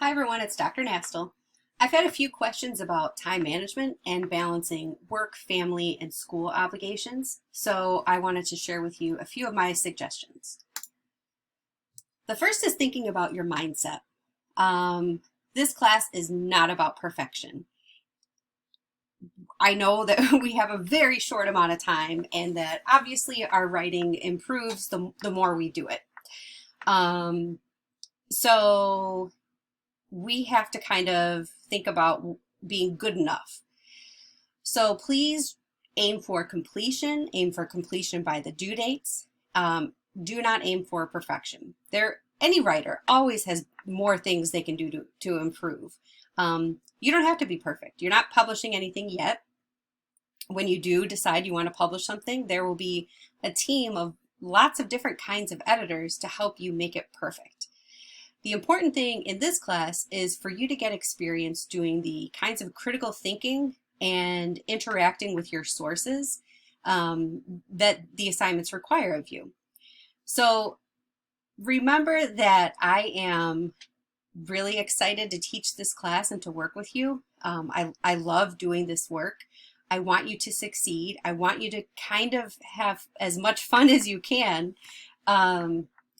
Hi everyone, it's Dr. Nastel. I've had a few questions about time management and balancing work, family, and school obligations, so I wanted to share with you a few of my suggestions. The first is thinking about your mindset. This class is not about perfection. I know that we have a very short amount of time and that obviously our writing improves the more we do it. So we have to kind of think about being good enough. So please aim for completion by the due dates. Do not aim for perfection. Any writer always has more things they can do to improve. You don't have to be perfect. You're not publishing anything yet. When you do decide you want to publish something, there will be a team of lots of different kinds of editors to help you make it perfect. The important thing in this class is for you to get experience doing the kinds of critical thinking and interacting with your sources that the assignments require of you. So remember that I am really excited to teach this class and to work with you. I love doing this work. I want you to succeed. I want you to kind of have as much fun as you can.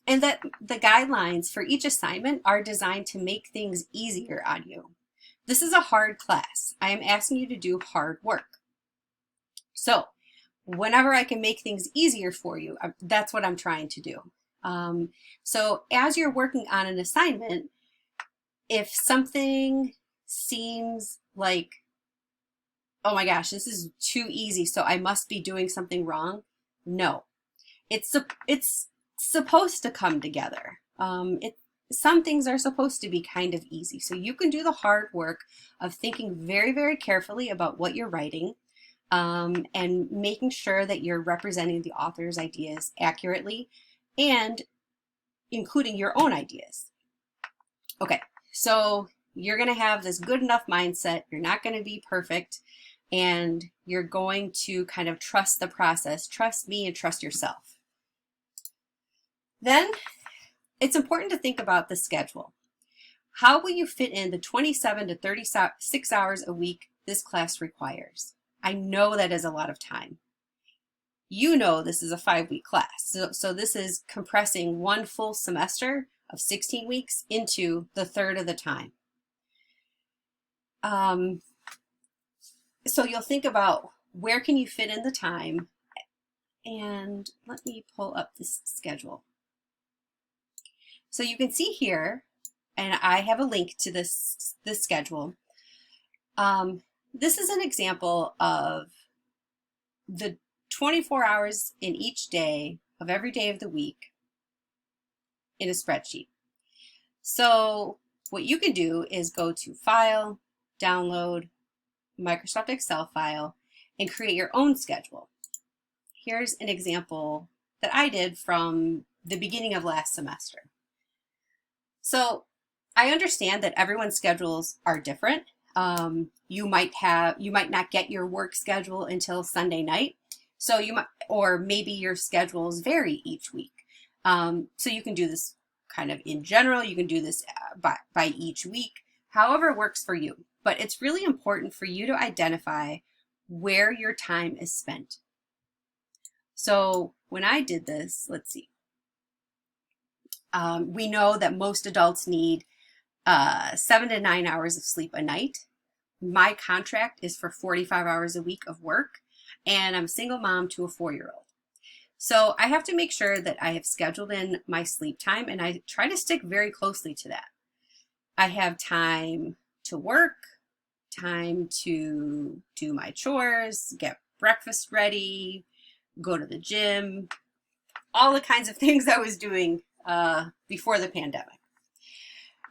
And that the guidelines for each assignment are designed to make things easier on you. This is a hard class. I am asking you to do hard work. So whenever I can make things easier for you, that's what I'm trying to do. So as you're working on an assignment, if something seems like, oh my gosh, this is too easy, so I must be doing something wrong, no. It's supposed to come together. Some things are supposed to be kind of easy. So you can do the hard work of thinking very, very carefully about what you're writing and making sure that you're representing the author's ideas accurately and including your own ideas. Okay, so you're going to have this good enough mindset. You're not going to be perfect, and you're going to kind of trust the process, trust me, and trust yourself. Then it's important to think about the schedule. How will you fit in the 27 to 36 hours a week this class requires? I know that is a lot of time. You know this is a 5-week class, so this is compressing one full semester of 16 weeks into the third of the time. So you'll think about where can you fit in the time, and let me pull up this schedule. So you can see here, and I have a link to this schedule. This is an example of the 24 hours in each day of every day of the week in a spreadsheet. So what you can do is go to File, Download, Microsoft Excel file, and create your own schedule. Here's an example that I did from the beginning of last semester. So I understand that everyone's schedules are different. You might not get your work schedule until Sunday night. So you might, or maybe your schedules vary each week. So you can do this kind of in general. You can do this by each week, however works for you. But it's really important for you to identify where your time is spent. So when I did this, let's see. We know that most adults need 7 to 9 hours of sleep a night. My contract is for 45 hours a week of work, and I'm a single mom to a 4-year-old. So I have to make sure that I have scheduled in my sleep time, and I try to stick very closely to that. I have time to work, time to do my chores, get breakfast ready, go to the gym, all the kinds of things I was doing before the pandemic.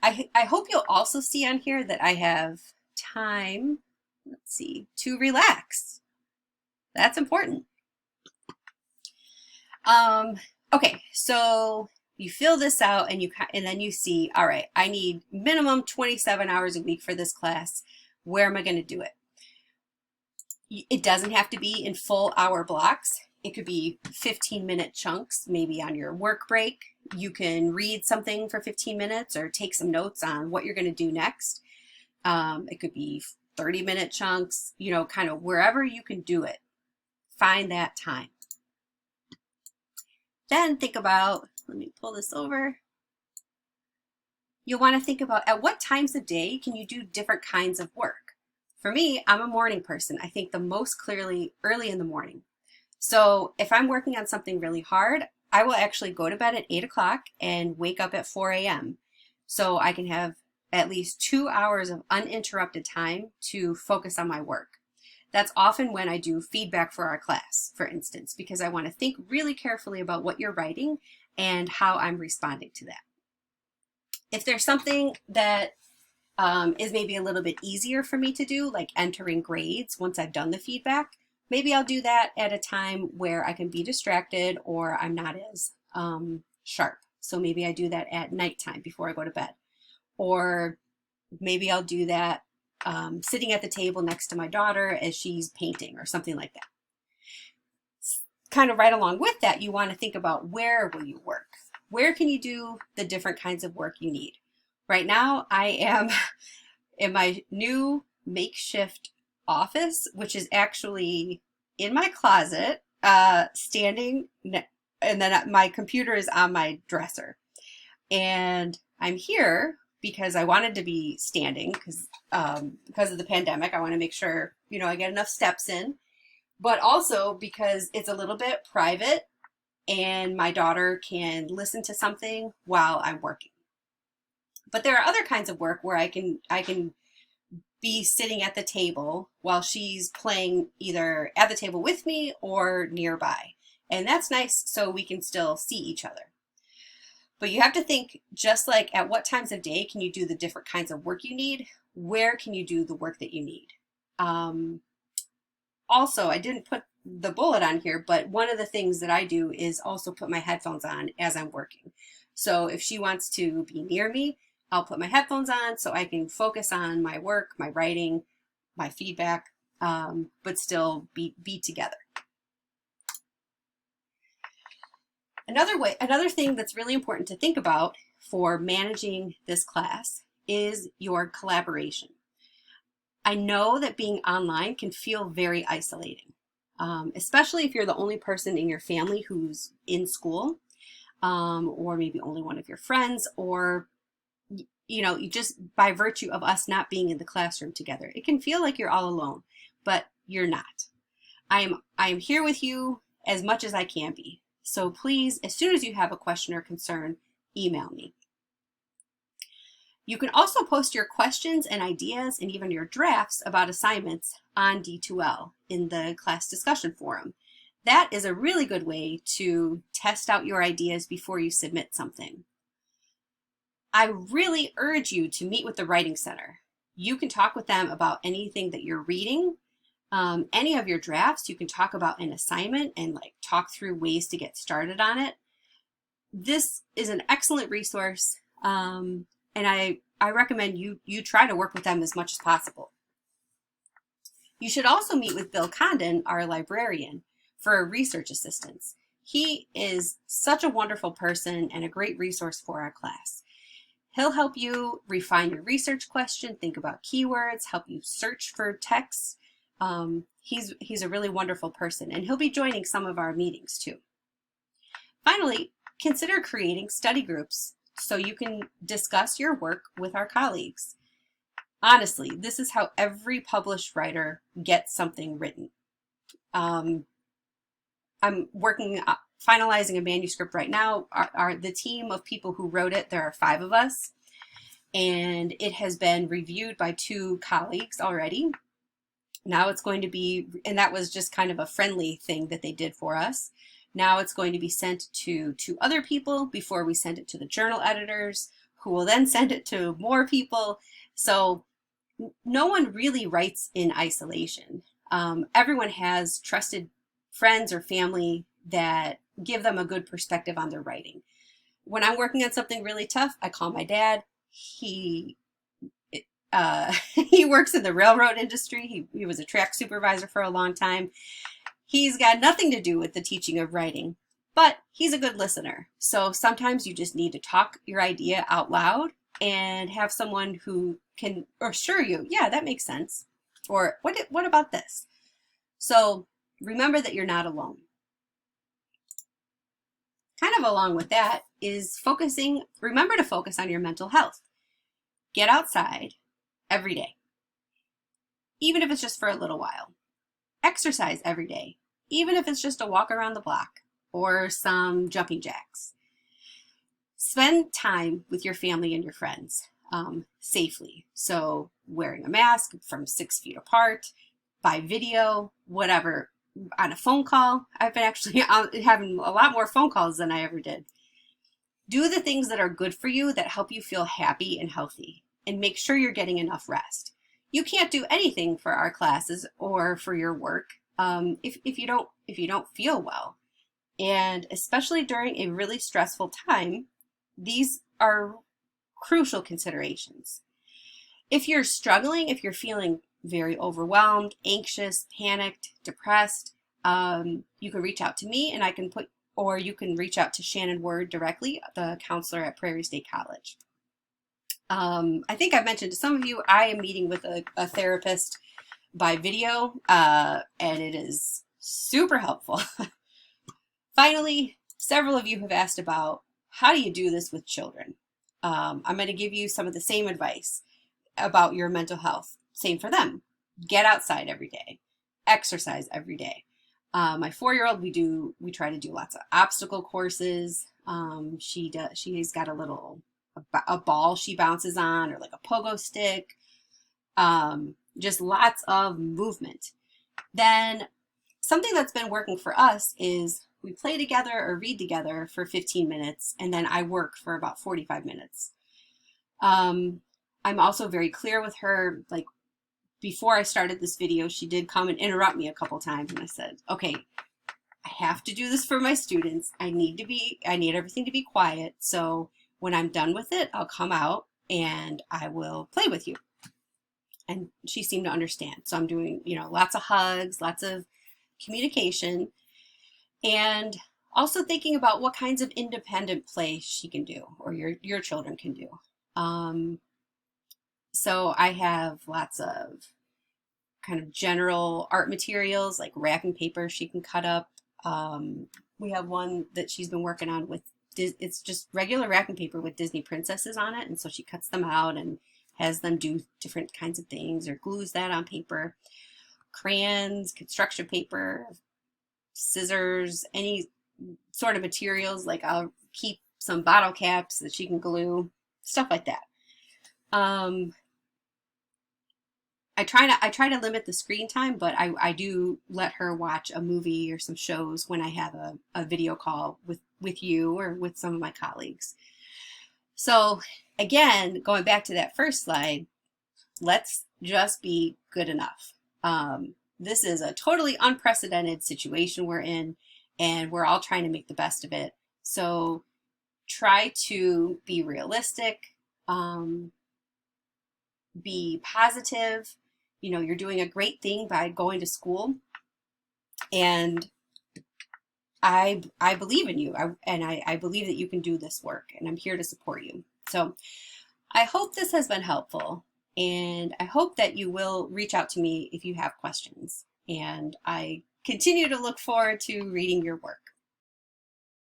I hope you'll also see on here that I have time, let's see, to relax. That's important. Okay, so you fill this out and then you see, all right, I need minimum 27 hours a week for this class. Where am I going to do it? It doesn't have to be in full hour blocks. It could be 15-minute chunks, maybe on your work break, You can read something for 15 minutes or take some notes on what you're going to do next. It could be 30-minute chunks, you know, kind of wherever you can do it. Find that time. Then think about, let me pull this over. You'll want to think about at what times of day can you do different kinds of work. For me, I'm a morning person. I think the most clearly early in the morning. So if I'm working on something really hard, I will actually go to bed at 8 o'clock and wake up at 4 a.m. So I can have at least 2 hours of uninterrupted time to focus on my work. That's often when I do feedback for our class, for instance, because I want to think really carefully about what you're writing and how I'm responding to that. If there's something that is maybe a little bit easier for me to do, like entering grades once I've done the feedback, maybe I'll do that at a time where I can be distracted or I'm not as sharp. So maybe I do that at nighttime before I go to bed. Or maybe I'll do that sitting at the table next to my daughter as she's painting or something like that. Kind of right along with that, you want to think about where will you work? Where can you do the different kinds of work you need? Right now, I am in my new makeshift office, which is actually in my closet, standing, and then my computer is on my dresser. And I'm here because I wanted to be standing because of the pandemic. I want to make sure, you know, I get enough steps in, but also because it's a little bit private and my daughter can listen to something while I'm working. But there are other kinds of work where I can be sitting at the table while she's playing either at the table with me or nearby. And that's nice so we can still see each other. But you have to think, just like at what times of day can you do the different kinds of work you need? Where can you do the work that you need? Also, I didn't put the bullet on here, but one of the things that I do is also put my headphones on as I'm working. So if she wants to be near me, I'll put my headphones on so I can focus on my work, my writing, my feedback, but still be together. Another thing that's really important to think about for managing this class is your collaboration. I know that being online can feel very isolating, especially if you're the only person in your family who's in school, or maybe only one of your friends, or you know, you just by virtue of us not being in the classroom together. It can feel like you're all alone, but you're not. I am here with you as much as I can be. So please, as soon as you have a question or concern, email me. You can also post your questions and ideas and even your drafts about assignments on D2L in the class discussion forum. That is a really good way to test out your ideas before you submit something. I really urge you to meet with the Writing Center. You can talk with them about anything that you're reading, any of your drafts. You can talk about an assignment and like talk through ways to get started on it. This is an excellent resource, and I recommend you try to work with them as much as possible. You should also meet with Bill Condon, our librarian, for research assistance. He is such a wonderful person and a great resource for our class. He'll help you refine your research question, think about keywords, help you search for texts. He's a really wonderful person, and he'll be joining some of our meetings too. Finally, consider creating study groups so you can discuss your work with our colleagues. Honestly, this is how every published writer gets something written. I'm finalizing a manuscript right now. The team of people who wrote it, there are 5 of us, and it has been reviewed by 2 colleagues already. Now it's going to be, and that was just kind of a friendly thing that they did for us. Now it's going to be sent to 2 other people before we send it to the journal editors, who will then send it to more people. So no one really writes in isolation. Everyone has trusted friends or family that give them a good perspective on their writing. When I'm working on something really tough, I call my dad. He works in the railroad industry. He was a track supervisor for a long time. He's got nothing to do with the teaching of writing, but he's a good listener. So sometimes you just need to talk your idea out loud and have someone who can assure you, yeah, that makes sense. Or what about this? So remember that you're not alone. Kind of along with that is remember to focus on your mental health. Get outside every day, even if it's just for a little while. Exercise every day, even if it's just a walk around the block or some jumping jacks. Spend time with your family and your friends safely. So wearing a mask from 6 feet apart, by video, whatever, on a phone call. I've been actually having a lot more phone calls than I ever did. Do the things that are good for you, that help you feel happy and healthy, and make sure you're getting enough rest. You can't do anything for our classes or for your work if you don't feel well. And especially during a really stressful time, these are crucial considerations. If you're struggling, if you're feeling very overwhelmed, anxious, panicked, depressed, you can reach out to me and or you can reach out to Shannon Word directly, the counselor at Prairie State College. I think I've mentioned to some of you, I am meeting with a therapist by video, and it is super helpful. Finally, several of you have asked about how do you do this with children? I'm going to give you some of the same advice about your mental health. Same for them. Get outside every day. Exercise every day. My 4-year-old, we try to do lots of obstacle courses. She's got a ball she bounces on, or like a pogo stick. Just lots of movement. Then something that's been working for us is we play together or read together for 15 minutes, and then I work for about 45 minutes. I'm also very clear with her. Like, before I started this video, she did come and interrupt me a couple times, and I said, okay, I have to do this for my students. I need everything to be quiet. So when I'm done with it, I'll come out and I will play with you. And she seemed to understand. So I'm doing, lots of hugs, lots of communication, and also thinking about what kinds of independent play she can do, or your children can do. So I have lots of kind of general art materials, like wrapping paper she can cut up. We have one that she's been working on with, it's just regular wrapping paper with Disney princesses on it. And so she cuts them out and has them do different kinds of things, or glues that on paper. Crayons, construction paper, scissors, any sort of materials. Like, I'll keep some bottle caps that she can glue, stuff like that. I try to limit the screen time, but I do let her watch a movie or some shows when I have a video call with you or with some of my colleagues. So again, going back to that first slide, let's just be good enough. This is a totally unprecedented situation we're in, and we're all trying to make the best of it. So try to be realistic, be positive. You're doing a great thing by going to school, and I believe in you, I believe that you can do this work, and I'm here to support you. So I hope this has been helpful, and I hope that you will reach out to me if you have questions, and I continue to look forward to reading your work.